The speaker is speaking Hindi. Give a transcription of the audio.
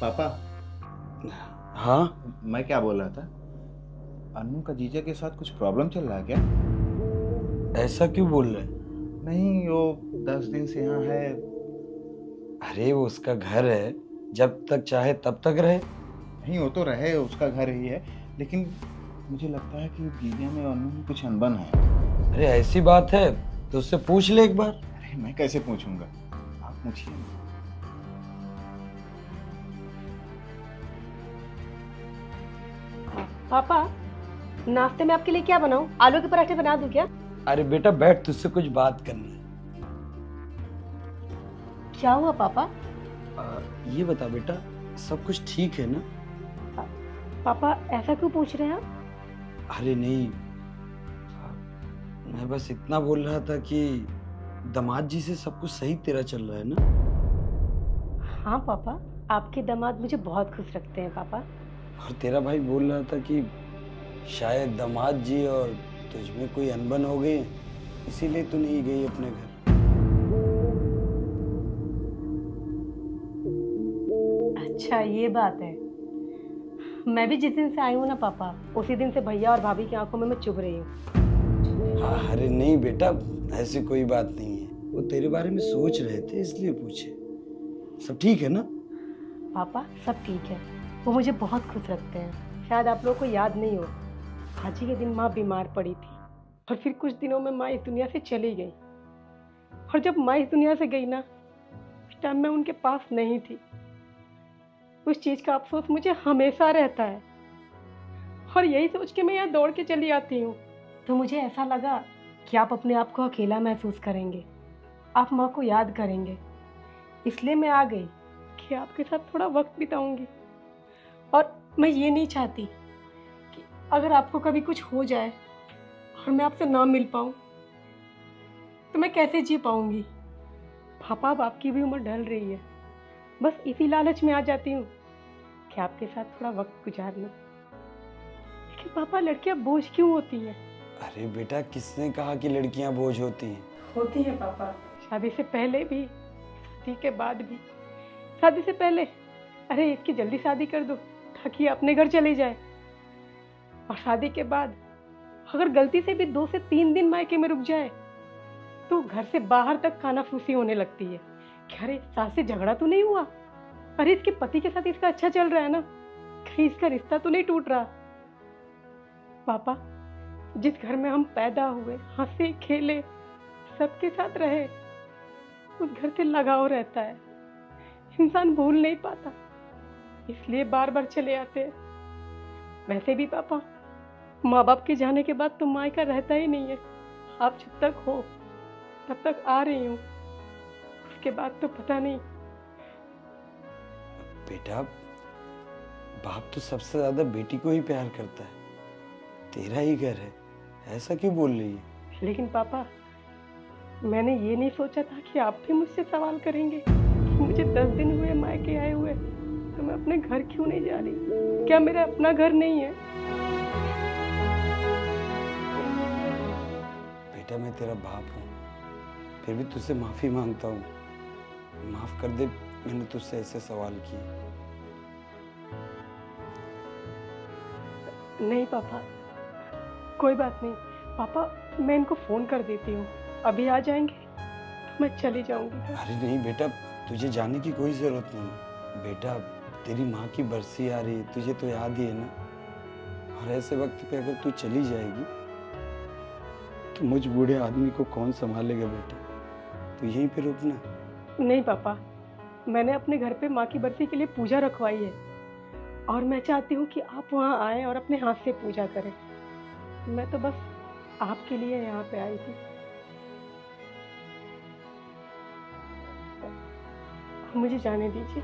पापा, हाँ, मैं क्या बोल रहा था, अन्नू का जीजा के साथ कुछ प्रॉब्लम चल रहा है क्या? ऐसा क्यों बोल रहे हैं? नहीं, वो 10 दिन से यहाँ है। अरे वो उसका घर है, जब तक चाहे तब तक रहे। नहीं, वो तो रहे, उसका घर ही है, लेकिन मुझे लगता है कि जीजा में और अन्नू में कुछ अनबन है। अरे ऐसी बात है तो उससे पूछ ले एक बार। अरे मैं कैसे पूछूंगा, आप पूछिए ना। पापा, नाश्ते में आपके लिए क्या बनाऊं? आलू के पराठे बना दूं क्या? अरे बेटा बैठ, तुझसे कुछ बात करनी है। क्या हुआ पापा? ये बता बेटा, सब कुछ ठीक है ना? पापा ऐसा क्यों पूछ रहे हैं आप? अरे नहीं, मैं बस इतना बोल रहा था कि दामाद जी से सब कुछ सही तेरा चल रहा है ना? हाँ पापा, आपके दामाद मुझे बहुत खुश रखते हैं पापा। और तेरा भाई बोल रहा था कि शायद दामाद जी और तुझ में कोई अनबन हो गई, इसीलिए तू नहीं गई अपने घर। अच्छा ये बात है। मैं भी जिस दिन से आई हूँ ना पापा, उसी दिन से भैया और भाभी की आंखों में मैं चुभ रही हूँ। हाँ, अरे नहीं बेटा, ऐसी कोई बात नहीं है। वो तेरे बारे में सोच रहे थे इसलिए पूछे। सब ठीक है ना? पापा सब ठीक है, वो मुझे बहुत खुश रखते हैं। शायद आप लोगों को याद नहीं हो, आज ही के दिन माँ बीमार पड़ी थी और फिर कुछ दिनों में माँ इस दुनिया से चली गई। और जब माँ इस दुनिया से गई ना, उस टाइम मैं उनके पास नहीं थी। उस चीज़ का अफसोस मुझे हमेशा रहता है और यही सोच के मैं यहाँ दौड़ के चली आती हूँ। तो मुझे ऐसा लगा कि आप अपने आप को अकेला महसूस करेंगे, आप माँ को याद करेंगे, इसलिए मैं आ गई कि आपके साथ थोड़ा वक्त बिताऊंगी। और मैं ये नहीं चाहती कि अगर आपको कभी कुछ हो जाए और मैं आपसे ना मिल पाऊँ तो मैं कैसे जी पाऊंगी। पापा अब आपकी भी उम्र ढल रही है, बस इसी लालच में आ जाती हूँ कि आपके साथ थोड़ा वक्त गुजार लूं। लेकिन पापा लड़कियां बोझ क्यों होती हैं? अरे बेटा, किसने कहा कि लड़कियां बोझ होती हैं? होती हैं पापा, शादी से पहले भी, शादी के बाद भी। शादी से पहले अरे इसकी जल्दी शादी कर दो ताकि ये अपने घर चली जाए, और शादी के बाद अगर गलती से भी 2 से 3 दिन मायके में रुक जाए तो घर से बाहर तक कानाफूसी होने लगती है कि अरे सास से झगड़ा तो नहीं हुआ, अरे इसके पति के साथ इसका अच्छा चल रहा है ना, कहीं इसका रिश्ता तो नहीं टूट रहा। पापा, जिस घर में हम पैदा हुए, हंसे खेले, सबके साथ रहे, उस घर से लगाव रहता है, इंसान भूल नहीं पाता, इसलिए बार बार चले आते हैं। वैसे भी पापा, माँ बाप के जाने के बाद तो मायका रहता ही नहीं है। आप जब तक हो तब तक आ रही हूँ, उसके बाद तो पता नहीं। बेटा, बाप तो सबसे ज्यादा बेटी को ही प्यार करता है। तेरा ही घर है, ऐसा क्यों बोल रही है? लेकिन पापा, मैंने ये नहीं सोचा था कि आप भी मुझसे सवाल करेंगे कि मुझे 10 दिन हुए मायके आए हुए तो मैं अपने घर क्यों नहीं जा रही। क्या मेरा अपना घर नहीं है? बेटा, मैं तेरा बाप हूँ, फिर भी तुझसे माफी मांगता हूँ। माफ कर दे, मैंने तुझसे ऐसे सवाल किए। नहीं पापा, कोई बात नहीं। पापा, मैं इनको फ़ोन कर देती हूँ, अभी आ जाएंगे तो मैं चली जाऊंगी। अरे नहीं बेटा, तुझे जाने की कोई जरूरत नहीं। बेटा, तेरी माँ की बरसी आ रही है, तुझे तो याद ही है ना। और ऐसे वक्त पे अगर तू चली जाएगी तो मुझ बूढ़े आदमी को कौन संभालेगा बेटा? तू यहीं पे रुकना। नहीं पापा, मैंने अपने घर पे माँ की बरसी के लिए पूजा रखवाई है और मैं चाहती हूँ कि आप वहाँ आएँ और अपने हाथ से पूजा करें। मैं तो बस आपके लिए यहाँ पे आई थी। मुझे जाने दीजिए।